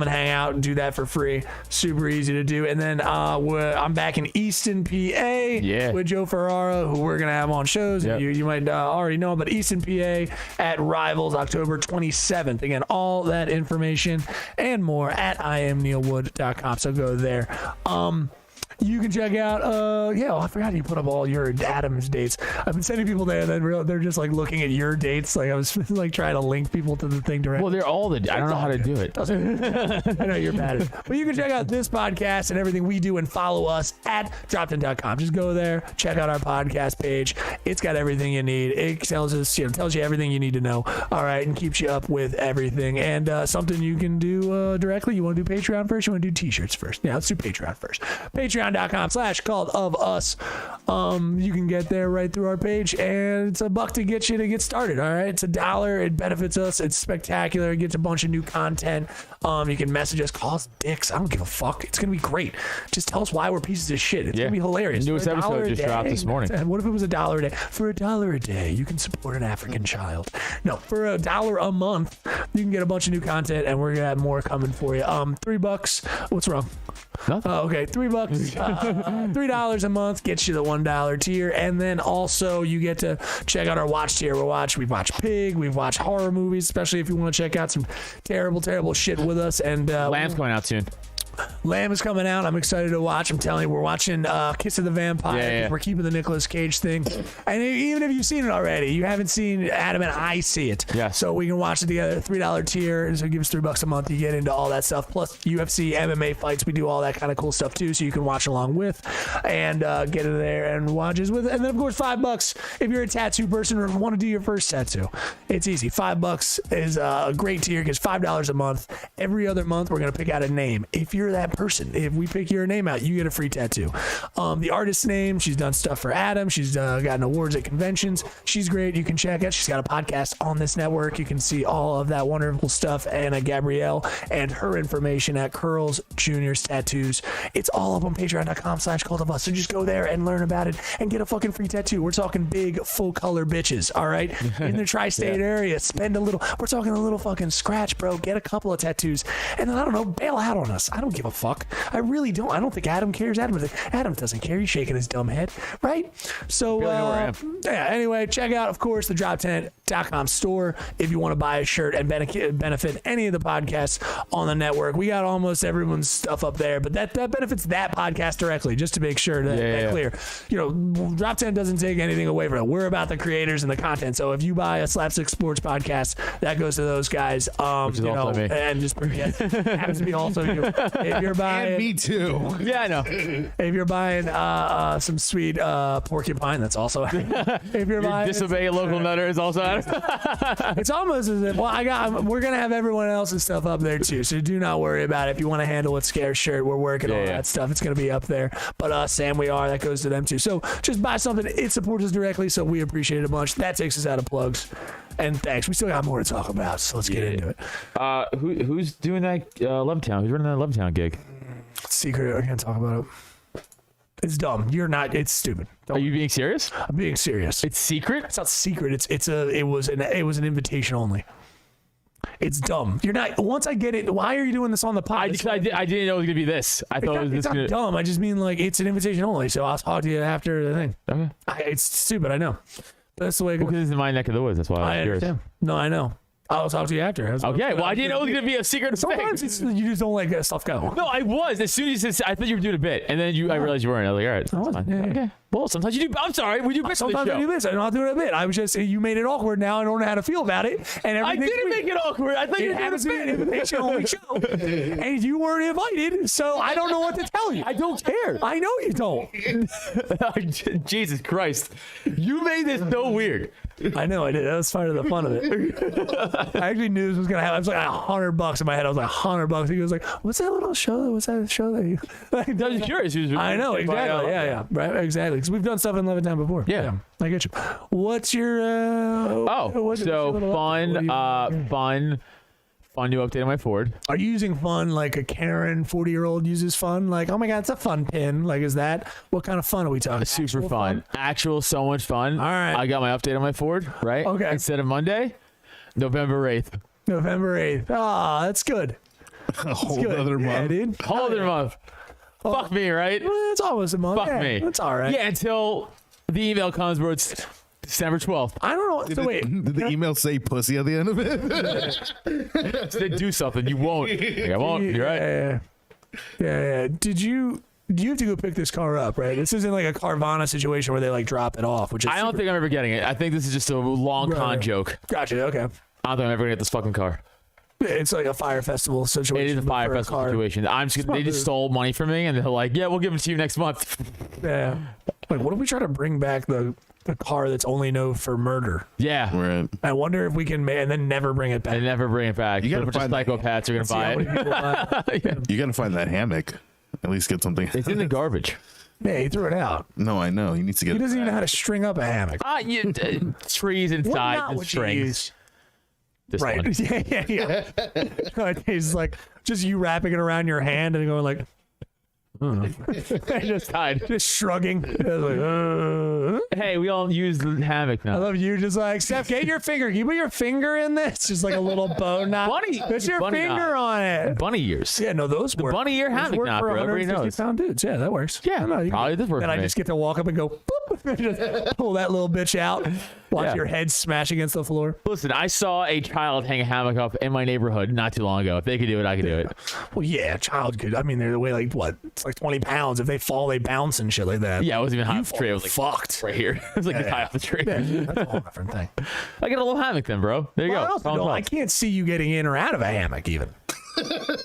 and hang out and do that for free. Super easy to do. And then I'm back in Easton, PA with Joe Ferrara, who we're gonna have on shows. Yep. You might already know, but Easton, PA at Rivals, October 27th. Again, all that information and more at IamNeilWood.com. So go there. You can check out I forgot you put up all your Adam's dates. I've been sending people there that they're just like looking at your dates. Like I was like trying to link people to the thing directly. Well, they're all I don't know how to do it. I know you're bad at it. But you can check out this podcast and everything we do and follow us at drop10.com. Just go there, check out our podcast page. It's got everything you need. It tells you everything you need to know. All right, and keeps you up with everything. And something you can do directly. You want to do Patreon first? You want to do t-shirts first? Yeah, let's do Patreon first. Patreon.com/called of us. You can get there right through our page, and it's $1 to get you to get started. All right, it's $1. It benefits us. It's spectacular. It gets a bunch of new content. You can message us, call us dicks. I don't give a fuck. It's gonna be great. Just tell us why we're pieces of shit. It's gonna be hilarious. The newest episode just dropped this morning. And what if it was $1 a day? For $1 a day, you can support an African child. No, for $1 a month, you can get a bunch of new content, and we're gonna have more coming for you. $3. What's wrong? Nothing. Okay, $3. $3 a month gets you the $1 tier, and then also you get to check out our watch tier. We've watched Pig, we've watched horror movies, especially if you want to check out some terrible shit with us. And Lamb's going out soon. Lamb is coming out. I'm excited to watch. I'm telling you, we're watching Kiss of the Vampire. Yeah. We're keeping the Nicolas Cage thing. And even if you've seen it already, you haven't seen Adam and I see it. Yeah. So we can watch it together. $3 tier. So give us $3 a month. You get into all that stuff. Plus UFC, MMA fights. We do all that kind of cool stuff too. So you can watch along with and get in there and watch us with it. And then of course $5 if you're a tattoo person or want to do your first tattoo. It's easy. $5 is a great tier because $5 a month. Every other month we're gonna pick out a name. If you're that person, if we pick your name out, you get a free tattoo. The artist's name, she's done stuff for Adam. She's gotten awards at conventions. She's great. You can check out. She's got a podcast on this network. You can see all of that wonderful stuff. Anna Gabrielle and her information at Curls Junior's Tattoos. It's all up on patreon.com/cultofus. So just go there and learn about it and get a fucking free tattoo. We're talking big full color bitches. All right. In the tri-state area, spend a little. We're talking a little fucking scratch, bro. Get a couple of tattoos and then I don't know, bail out on us. I don't give a fuck. I really don't. I don't think Adam cares. Adam doesn't care. He's shaking his dumb head, right? So, yeah, anyway, check out, of course, the droptent.com store if you want to buy a shirt and benefit any of the podcasts on the network. We got almost everyone's stuff up there, but that benefits that podcast directly, just to make sure that clear. You know, Drop 10 doesn't take anything away from it. We're about the creators and the content. So if you buy a Slapstick Sports podcast, that goes to those guys. Which is also me. And just happens to be also you. If you're buying, And me too. Yeah, I know. if you're buying some sweet porcupine, that's also. If you're buying, Disobey local nutter is also out. it's almost as if we're gonna have everyone else's stuff up there too. So do not worry about it. If you want to handle it, Scare shirt, we're working on that stuff. It's gonna be up there. But Sam, we are. That goes to them too. So just buy something. It supports us directly, so we appreciate it a bunch. That takes us out of plugs. And thanks. We still got more to talk about, so let's get into it. Who's doing that Levittown? Who's running that Levittown gig? Secret. I can't talk about it. It's dumb. You're not. It's stupid. Are you being serious? I'm being serious. It's secret? It's not secret. It was an invitation only. It's dumb. You're not. Once I get it, why are you doing this on the pod? I didn't know it was gonna be this. I thought it was it's this. Not dumb. I just mean like it's an invitation only. So I'll talk to you after the thing. Okay. It's stupid. I know. But that's the way it goes. Because it's in my neck of the woods. That's why I was curious. understand. No, I know. I'll talk to you after. Okay. Well, I didn't know it was gonna be a secret Sometimes thing. you just don't let stuff go. No, I was. As soon as you said, I thought you were doing a bit, and then I realized you weren't. I was like, all right, that's fine. Yeah. Okay. Well, sometimes you do. I'm sorry, we do bits on this Sometimes show. I do this. I'm not doing a bit. I was just you made it awkward. Now I don't know how to feel about it. And I everything didn't make it awkward. I thought you It were doing happens to be an a bit. invitation only show, and you weren't invited. So I don't know what to tell you. I don't care. I know you don't. Jesus Christ, you made this so weird. I know I did. That was part of the fun of it. I actually knew this was gonna happen. I was like $100 in my head. I was like $100. He was like, "What's that little show? What's that show that you?" I was curious. I know exactly. Yeah, right, exactly. Because we've done stuff in Levittown before. Yeah. I get you. What's your? Fun new update on my Ford. Are you using fun like a Karen 40-year-old uses fun? Like, oh my God, it's a fun pin. Like, is that what kind of fun are we talking? Super fun. Actual, so much fun. All right. I got my update on my Ford. Right. Okay. Instead of Monday, November 8th. November 8th. Ah, that's good. A whole Good. other Yeah, month. dude. Whole other month. Fuck me, right? Well, it's almost a month. Fuck Yeah, me. That's all right. Yeah, until the email comes where it's December 12th. I don't know. So wait. Did the email say pussy at the end of it? So they do something. You won't. Like, I won't. You're right. Yeah. Do you have to go pick this car up, right? This isn't like a Carvana situation where they like drop it off, which is I don't think I'm ever getting it. I think this is just a long con Right. joke. Gotcha. Okay. I don't think I'm ever gonna get this fucking car. It's like a fire festival situation. It is a but fire for festival car. situation. They just stole money from me, and they're like, "Yeah, we'll give it to you next month." Yeah. Like, what if we try to bring back the car that's only known for murder? Yeah, Right. I wonder if we can and then never bring it back. they never bring it back. You gotta A bunch of find that- psychopaths are gonna See how buy many it. people buy it. You got to find that hammock. At least get something. It's in the garbage. Yeah, he threw it out. No, I know. He needs to get He doesn't it even know back. how to string up a hammock. Trees What inside knot the would you strings. use? This Right. one. Yeah. It's like just you wrapping it around your hand and going like, Just tied. just shrugging. Like, Hey, we all use the hammock I now. love you. Just like, Steph, get your finger. Can you put your finger in this? Just like a little bow knot. Bunny- Put your bunny finger knot. on it. Bunny ears. Yeah, no, those work. bunny ear Those hammock work knot, for bro. Everybody 150 knows. pound dudes. Yeah, that works. Yeah, No, you probably does work Then for I me. just get to walk up and go, boop, just pull that little bitch out. Watch Yeah. your head smash against the floor. Listen, I saw a child hang a hammock up in my neighborhood not too long ago. If they could do it, I could do it. Well, yeah, child could. I mean, they're weigh like what? It's like 20 pounds. If they fall, they bounce and shit like that. Yeah, it wasn't even high You off the tree. It was like fucked. right here. It was like the high off the tree. Yeah, that's a whole different thing. I get a little hammock then, bro. There you Well, I go. also Problem don't- I solved. can't see you getting in or out of a hammock even.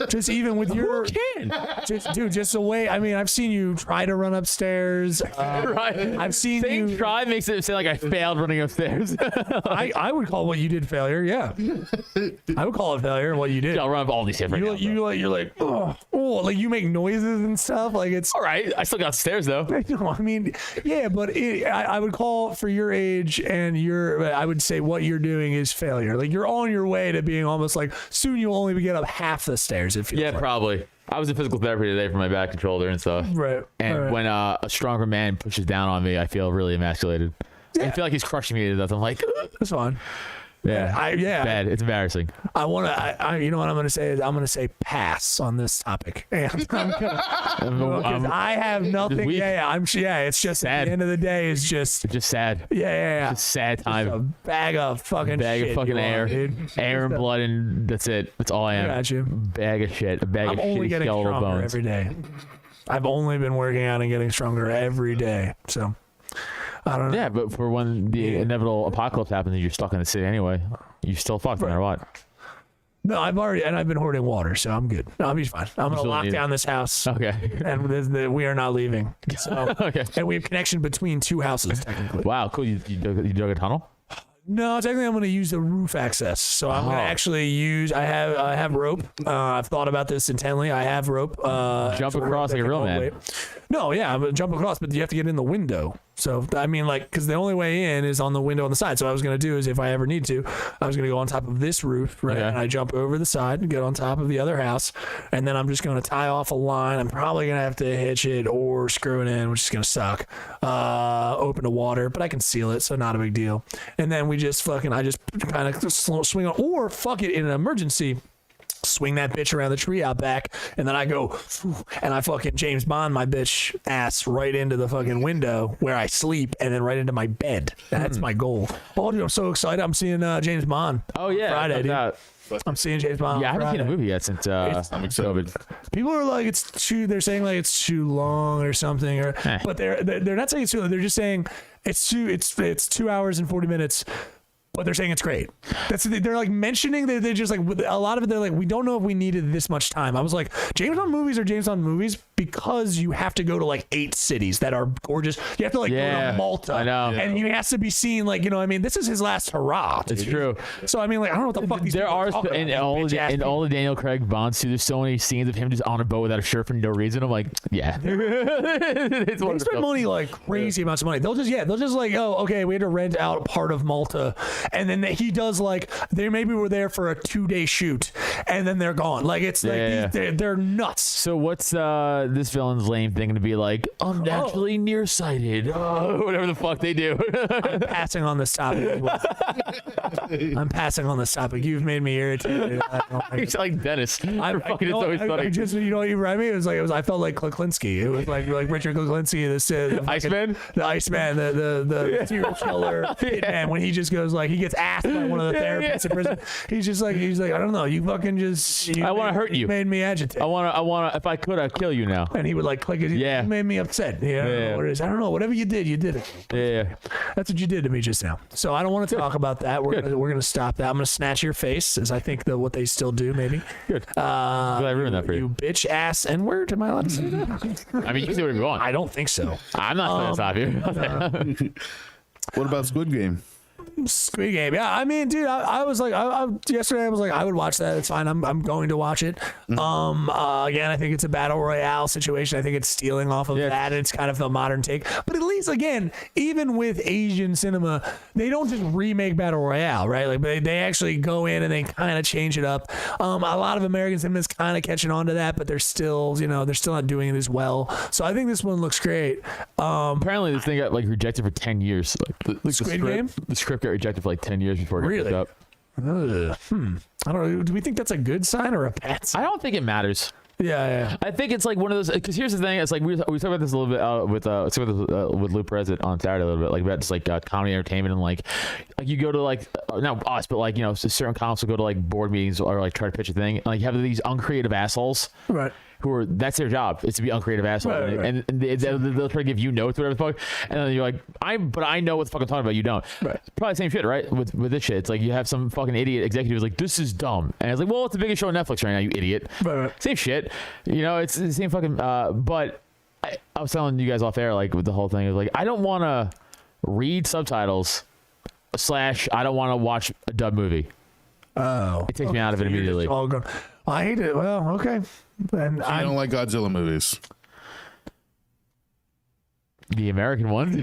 Just even with your can? just the way. I mean, I've seen you try to run upstairs. Right. I've seen Saying you. try makes it sound like I failed running upstairs. I would call what you did failure. Yeah, I would call it failure. What you did. I'll run up all these different. You're like, oh, like you make noises and stuff. Like it's. All right. I still got stairs though. No, I mean, yeah, but I would call for your age and I would say what you're doing is failure. Like you're on your way to being almost like soon you'll only get up half the stairs. It feels Yeah, like. probably. I was in physical therapy today for my back and shoulder and stuff. Right. And right. when a stronger man pushes down on me, I feel really emasculated. I feel like he's crushing me to death. I'm like, That's fine. Yeah. Bad. It's embarrassing. I want to. You know what I'm going to say is I'm going to say pass on this topic, and I'm gonna because I have nothing. It's just sad. At the end of the day, it's just sad. Yeah. It's a sad time. Just a bag of fucking air, dude. air and blood, and that's it. That's all I am. I got you. Bag of shit. A bag I'm of only shitty getting skeletal stronger bones. every day. I've only been working out and getting stronger every day. So I don't know. Yeah, but for when the inevitable apocalypse happens and you're stuck in the city anyway, you still fucked no matter what. No, I've been hoarding water, so I'm good. No, I'll be fine. I'm gonna lock down this house. Okay. And we are not leaving. So, okay. And we have connection between two houses, technically. Wow, cool. You dug a tunnel? No, technically I'm going to use the roof access. So I'm going to actually use. I have rope. I've thought about this intently. I have rope. Jump across like a real man. No, yeah, I'm going to jump across, but you have to get in the window. So I mean, like, because the only way in is on the window on the side. So what I was going to do is, if I ever need to, I was going to go on top of this roof, right? Okay. And I jump over the side and get on top of the other house, and then I'm just going to tie off a line. I'm probably going to have to hitch it or screw it in, which is going to suck. Open to water, but I can seal it, so not a big deal. And then I just kind of swing on, or fuck it, in an emergency, swing that bitch around the tree out back, and then I go, and I fucking James Bond my bitch ass right into the fucking window where I sleep, and then right into my bed. That's my goal. Oh, dude, I'm so excited. I'm seeing James Bond. Oh, yeah. Friday, dude. I'm seeing James Bond. Yeah, I haven't seen a movie yet since COVID. People are like, they're saying like it's too long or something, but they're not saying it's too long. They're just saying it's 2 hours and 40 minutes. But they're saying it's great. They're like mentioning that they're just like, a lot of it, they're like, we don't know if we needed this much time. I was like, James Bond movies are James Bond movies because you have to go to like 8 cities that are gorgeous. You have to like go to Malta. I know. And he has to be seen like, you know what I mean? This is his last hurrah. It's true. So I mean, like, I don't know what the fuck these there people are talking in about. all the Daniel Craig Bonds too. There's so many scenes of him just on a boat without a shirt for no reason. I'm like, yeah. They spend money like crazy amounts of money. They'll just like, oh, okay, we had to rent out part of Malta, and then he does like, they maybe were there for a 2-day shoot, and then they're gone. Like it's they're nuts. So what's this villain's lame thing to be like? I'm naturally nearsighted. Whatever the fuck they do. I'm passing on this topic. I'm passing on this topic. You've made me irritated. He's like Dennis. It's always funny. You know what you remind me? It was I felt like Kuklinski. It was like Richard Kuklinski, the Iceman, the serial killer hitman. When he just goes like, he gets asked by one of the therapists in prison. He's like, I don't know. You fucking just. I want to hurt you. Made me agitate. I want to. If I could, I'd kill you now. And he would like click it. Yeah. You made me upset. Yeah. I don't know what it is. I don't know. Whatever you did it. Yeah. That's what you did to me just now. So I don't want to talk about that. We're gonna stop that. I'm gonna snatch your face, as I think what they still do, maybe. Good. Glad I ruined that for you. You bitch ass N-word. Am I allowed to say that? I mean, you can say whatever you want. I don't think so. I'm not going to stop you. What about Squid Game? Squid Game. Yeah, I mean, dude, I was like, yesterday I was like, I would watch that. It's fine. I'm going to watch it. Again, I think it's a battle royale situation. I think it's stealing off of that. It's kind of a modern take. But at least, again, even with Asian cinema, they don't just remake battle royale, right? Like they actually go in and they kind of change it up. A lot of American cinema is kind of catching on to that, but they're still not doing it as well. So I think this one looks great. Apparently, this thing got like rejected for 10 years. Like Squid Game? The script got rejected for like 10 years before it got picked up. I don't know. Do we think that's a good sign or a bad sign? I don't think it matters. Yeah. I think it's like one of those, because here's the thing. It's like we talked about this a little bit with Lou President on Saturday a little bit, like about just like comedy entertainment, and like you go to like not us, but like certain comics will go to like board meetings or like try to pitch a thing, and like you have these uncreative assholes, right? Who are, that's their job, is to be uncreative assholes, right. And they'll try to give you notes, whatever the fuck, and then you're like, I know what the fuck I'm talking about, you don't. Right. It's probably the same shit, right? With this shit, it's like you have some fucking idiot executive who's like, this is dumb, and it's like, well, it's the biggest show on Netflix right now, you idiot. Right. Same shit, it's the same fucking. But I was telling you guys off air, like with the whole thing, like I don't want to read subtitles / I don't want to watch a dub movie. Oh, it takes me out of it immediately. All gone. I hate it. Well, okay. And I don't like Godzilla movies. The American one.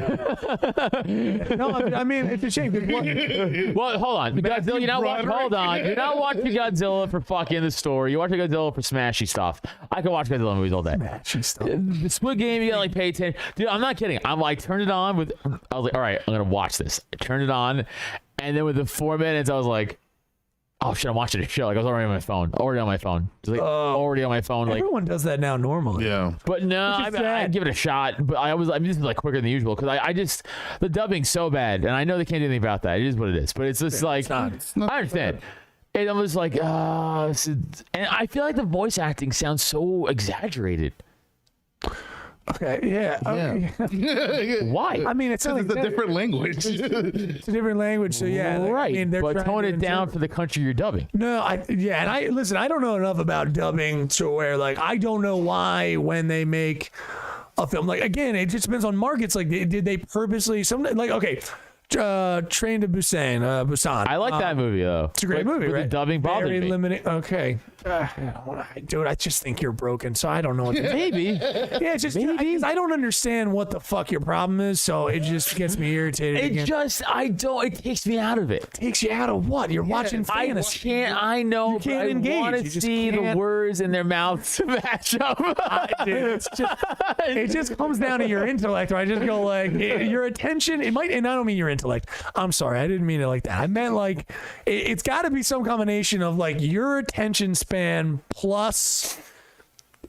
No, I mean it's a shame. Well, hold on. Godzilla, you're not watching Godzilla for fucking the story. You're watching Godzilla for smashy stuff. I can watch Godzilla movies all day. Smashy stuff. The Squid Game, you gotta like pay attention. Dude, I'm not kidding. I'm like turned it on I was like, all right, I'm gonna watch this. I turned it on. And then within 4 minutes, I was like, oh shit, I'm watching a show. Like I was already on my phone. Already on my phone. Like everyone does that now normally. Yeah. But no, I'd give it a shot. But this is like quicker than usual because I just the dubbing's so bad, and I know they can't do anything about that. It is what it is. But it's just like It's not I understand. And I was like, and I feel like the voice acting sounds so exaggerated. Okay, yeah. Why? I mean, it's a different language. It's a different language, so yeah. Right. I mean, they're but tone it down to, for the country you're dubbing. No, listen, I don't know enough about dubbing to where, like, I don't know why when they make a film, like, again, it just depends on markets. Like, did they purposely, okay, Train to Busan. I like that movie, though. It's a great movie, right? The dubbing bothered me. Limiting. Okay. Dude, I just think you're broken, so I don't know what to do. Maybe. Yeah, it's just I don't understand what the fuck your problem is, so it just gets me irritated. It takes me out of it. Takes you out of what? You're watching fantasy. I know, you can't but engage. I want to see the words in their mouths match up. Dude, it just comes down to your intellect, where I just go like, your attention, and I don't mean your intellect. I'm sorry, I didn't mean it like that. I meant like, it's got to be some combination of like your attention span plus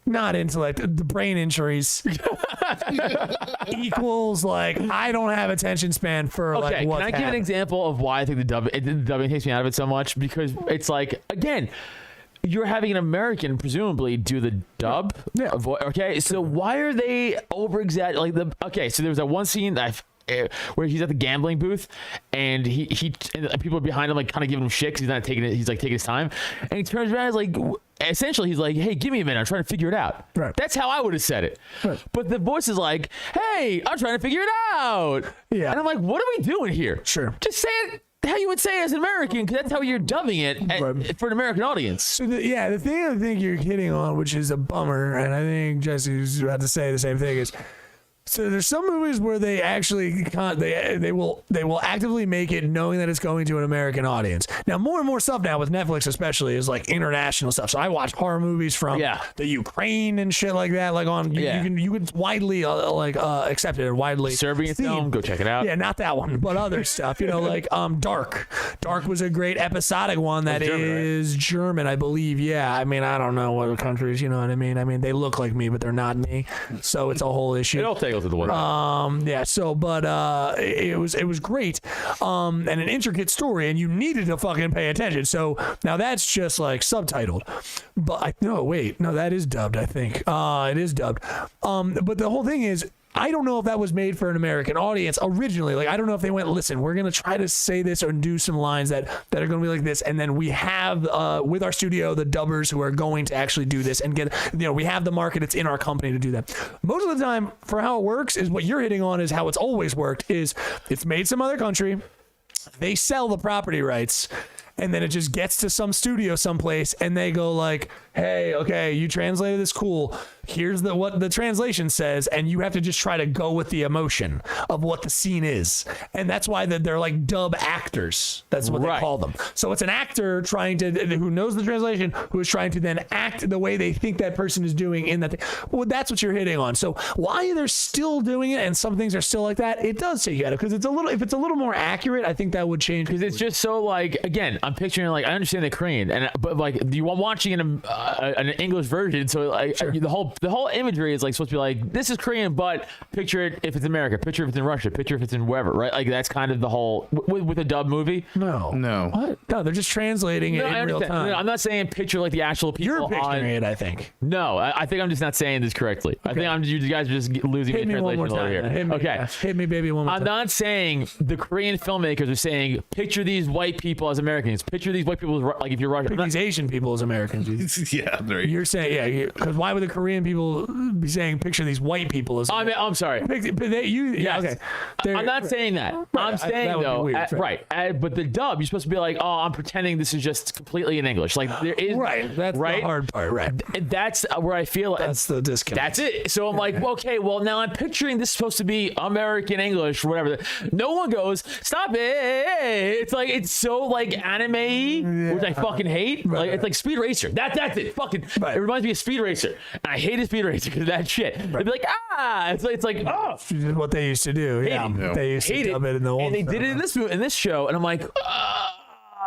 not intellect, the brain injuries equals like I don't have attention span for okay, like what's can I give an example of why I think the dubbing takes me out of it so much? Because it's like, again, you're having an American presumably do the dub. Yeah. Okay, so why are they over exaggerating? So there was that one scene that where he's at the gambling booth and he and people are behind him like kind of giving him shit because he's not taking it. He's like taking his time, and he turns around, he's like, essentially he's like, hey, give me a minute, I'm trying to figure it out. Right. That's how I would have said it. Right. But the voice is like, hey, I'm trying to figure it out. Yeah. And I'm like, what are we doing here? Sure. Just say it how you would say it as an American, because that's how you're dubbing it for an American audience. So the thing I think you're hitting on, which is a bummer, and I think Jesse's about to say the same thing, is so there's some movies where they actually they will actively make it knowing that it's going to an American audience. Now more and more stuff now with Netflix especially is like international stuff. So I watch horror movies from the Ukraine and shit like that. Like on you can widely accepted or widely Serbian seen. film, go check it out. Yeah, not that one, but other stuff. You know, like Dark. Dark was a great episodic one that is German, I believe. Yeah, I mean I don't know what countries. You know what I mean? I mean they look like me, but they're not me. So it's a whole issue. It'll take to the one. It was great, and an intricate story, and you needed to fucking pay attention. So now that's just like subtitled, but that is dubbed. I think it is dubbed. But the whole thing is, I don't know if that was made for an American audience originally. Like, I don't know if they went, listen, we're going to try to say this or do some lines that are going to be like this. And then we have, with our studio, the dubbers who are going to actually do this and get, we have the market. It's in our company to do that. Most of the time, for how it works is what you're hitting on is how it's always worked is it's made some other country. They sell the property rights. And then it just gets to some studio someplace and they go like, hey, okay, you translated this, cool. Here's what the translation says, and you have to just try to go with the emotion of what the scene is. And that's why they're like dub actors. That's what they call them. So it's an actor who knows the translation, who is trying to then act the way they think that person is doing in that thing. Well, that's what you're hitting on. So why they're still doing it and some things are still like that, it does take you out of it. Because if it's a little more accurate, I think that would change. Because it's just so like, again, I'm picturing like, I understand the Korean, but like I'm watching an English version, so like the whole imagery is like supposed to be like, this is Korean, but picture it if it's America, picture if it's in Russia, picture if it's in wherever, right? Like that's kind of the whole with a dub movie. No. What? No, they're just translating it in real time. No, I'm not saying picture like the actual people. You're picturing it, I think. No, I think I'm just not saying this correctly. Okay. I think you guys are just losing me translation one more time. here. Hit me, baby, one more time. I'm not saying the Korean filmmakers are saying picture these white people as Americans. Picture these white people as, like if you're Russian. These Asian people as Americans. Yeah, you're saying because why would the Korean people be saying picture these white people as? I'm sorry. Okay. I'm not saying that. Right. I'm saying though, weird, but the dub, you're supposed to be like, oh, I'm pretending this is just completely in English. Like there is That's the hard part. Right. That's where I feel that's the disconnect. That's it. So I'm like, okay, well now I'm picturing this is supposed to be American English or whatever. No one goes, stop it. It's like it's so like anime, which I fucking hate. Like it's like Speed Racer. That's granted, fucking, it reminds me of Speed Racer. And I hate a Speed Racer because of that shit. They'd be like, it's like, oh. This is what they used to do. Yeah. They used to dub it in the old and they did it in this show. And I'm like,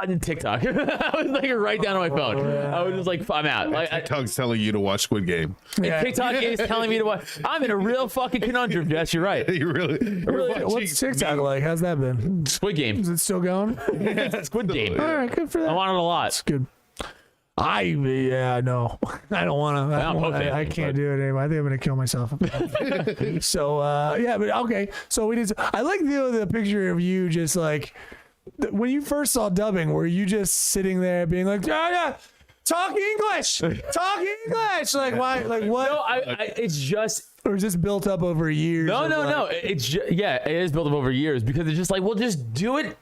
on TikTok. I was like right down on my phone. I was just like, I'm out. Like, TikTok's telling you to watch Squid Game. TikTok is telling me to watch. I'm in a real fucking conundrum, Jess. You're right. You really what's TikTok like? How's that been? Squid Game. Is it still going? Squid Game. All right, good for that. I want it a lot. It's good. No. I don't want to. I can't do it anymore. I think I'm gonna kill myself. So yeah, but okay. So we did. I like the picture of you just like. When you first saw dubbing, were you just sitting there being like, yeah, talk English, like why, like what? No, it's just, or is this built up over years? No. It's just, it is built up over years because it's just like, well, just do it.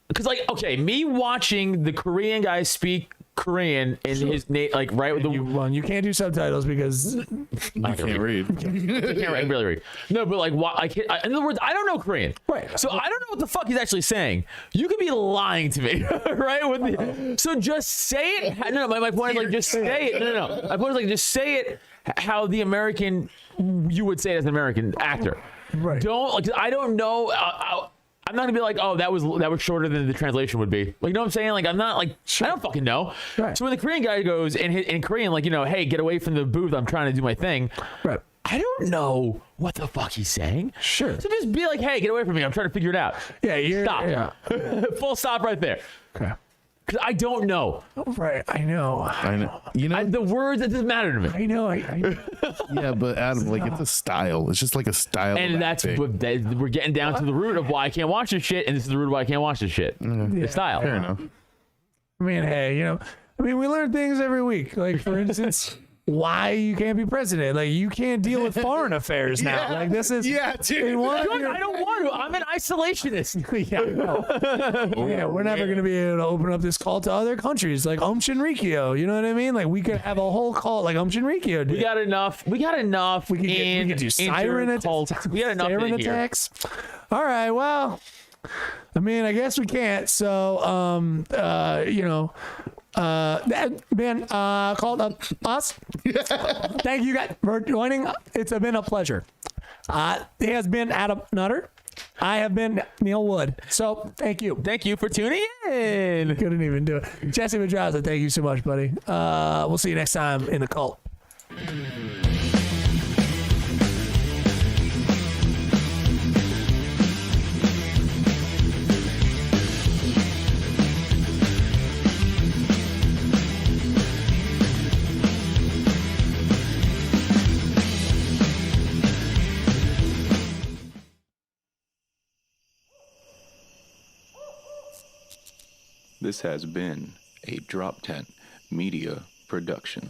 Because like, okay, me watching the Korean guy speak Korean in his like right with the you can't do subtitles because I can't read. I can't really read. No, but like in other words, I don't know Korean. Right. So I don't know what the fuck he's actually saying. You could be lying to me, right? So just say it. No, my point is like just say it. No. My point is like just say it how the American you would say it as an American actor. Right. Don't like I don't know. I'm not gonna be like, oh, that was shorter than the translation would be. Like, you know what I'm saying? Like, I'm not like, I don't fucking know. Right. So when the Korean guy goes in Korean, like, hey, get away from the booth. I'm trying to do my thing. Right. I don't know what the fuck he's saying. Sure. So just be like, hey, get away from me. I'm trying to figure it out. Yeah. Stop. Yeah. Full stop right there. Okay. Because I don't know. Right. I know. You know, the words, it doesn't matter to me. I know. yeah, but Adam, like it's a style. It's just like a style. And we're getting down to the root of why I can't watch this shit, and this is the root of why I can't watch this shit. The style. Fair enough. I mean, hey, we learn things every week. Like, for instance, why you can't be president. Like, you can't deal with foreign affairs now. Like, this is... Yeah, dude. I don't want to. I'm an isolationist. Yeah, we're never going to be able to open up this call to other countries. Like, Shinrikyo. You know what I mean? Like, we could have a whole call like Shinrikyo did. We got enough. We could do siren attacks. We got enough siren attacks. All right, well... I mean, I guess we can't. So, that been called up us. Thank you guys for joining. It's been a pleasure. It has been Adam Nutter. I have been Neil Wood. So, thank you. Thank you for tuning in. Couldn't even do it. Jesse Madraza, thank you so much, buddy. We'll see you next time in the cult. This has been a Drop Tent Media production.